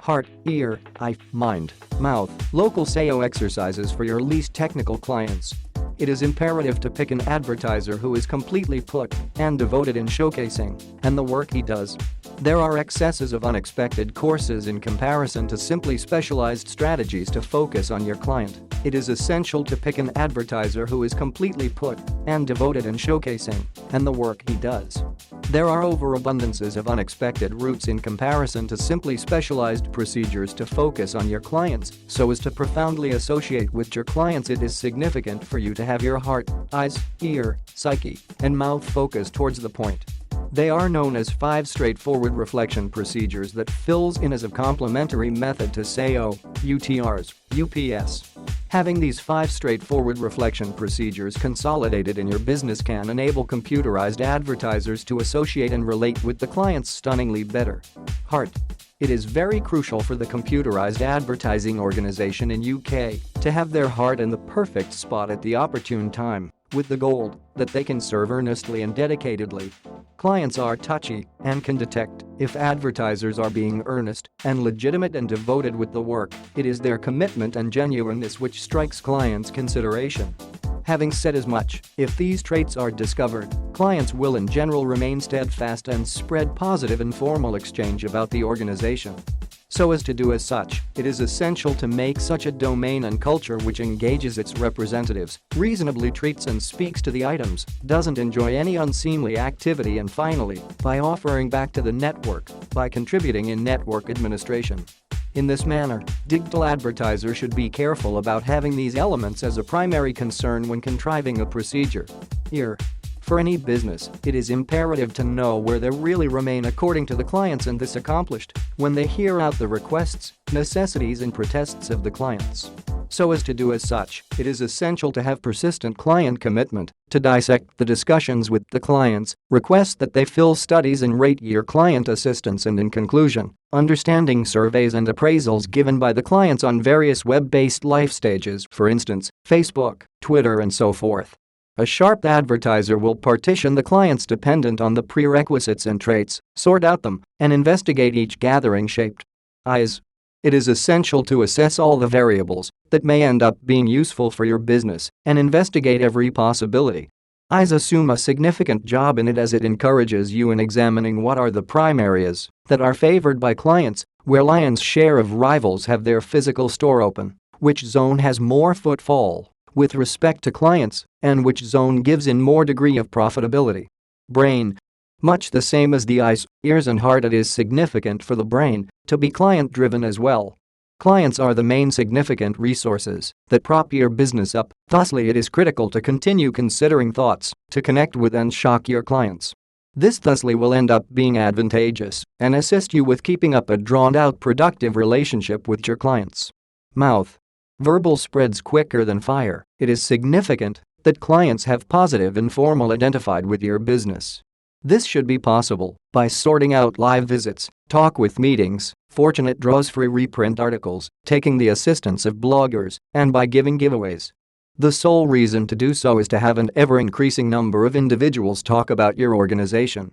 Heart, ear, eye, mind, mouth, local SEO exercises for your least technical clients. It is imperative to pick an advertiser who is completely put and devoted in showcasing and the work he does. There are excesses of unexpected courses in comparison to simply specialized strategies to focus on your client. It is essential to pick an advertiser who is completely put and devoted in showcasing and the work he does. There are overabundances of unexpected routes in comparison to simply specialized procedures to focus on your clients so as to profoundly associate with your clients. It is significant for you to have your heart, eyes, ear, psyche, and mouth focused towards the point. They are known as 5 straightforward reflection procedures that fills in as a complementary method to SEO, UTRs, UPS. Having these 5 straightforward reflection procedures consolidated in your business can enable computerized advertisers to associate and relate with the clients stunningly better. Heart. It is very crucial for the computerized advertising organization in UK to have their heart in the perfect spot at the opportune time, with the goal that they can serve earnestly and dedicatedly. Clients are touchy and can detect if advertisers are being earnest and legitimate and devoted with the work. It is their commitment and genuineness which strikes clients' consideration. Having said as much, if these traits are discovered, clients will in general remain steadfast and spread positive informal exchange about the organization. So as to do as such, it is essential to make such a domain and culture which engages its representatives, reasonably treats and speaks to the items, doesn't enjoy any unseemly activity, and finally, by offering back to the network, by contributing in network administration. In this manner, digital advertisers should be careful about having these elements as a primary concern when contriving a procedure. Here. For any business, it is imperative to know where they really remain according to the clients, and this accomplished when they hear out the requests, necessities and protests of the clients. So as to do as such, it is essential to have persistent client commitment, to dissect the discussions with the clients, request that they fill studies and rate your client assistance, and in conclusion, understanding surveys and appraisals given by the clients on various web-based life stages, for instance, Facebook, Twitter and so forth. A sharp advertiser will partition the clients dependent on the prerequisites and traits, sort out them, and investigate each gathering shaped. Eyes. It is essential to assess all the variables that may end up being useful for your business and investigate every possibility. Eyes assume a significant job in it, as it encourages you in examining what are the prime areas that are favored by clients, where lion's share of rivals have their physical store open, which zone has more footfall with respect to clients, and which zone gives in more degree of profitability. Brain. Much the same as the eyes, ears and heart, it is significant for the brain to be client-driven as well. Clients are the main significant resources that prop your business up, thusly it is critical to continue considering thoughts to connect with and shock your clients. This thusly will end up being advantageous and assist you with keeping up a drawn-out productive relationship with your clients. Mouth. Verbal spreads quicker than fire. It is significant that clients have positive informal identified with your business. This should be possible by sorting out live visits, talk with meetings, fortunate draws, free reprint articles, taking the assistance of bloggers, and by giving giveaways. The sole reason to do so is to have an ever-increasing number of individuals talk about your organization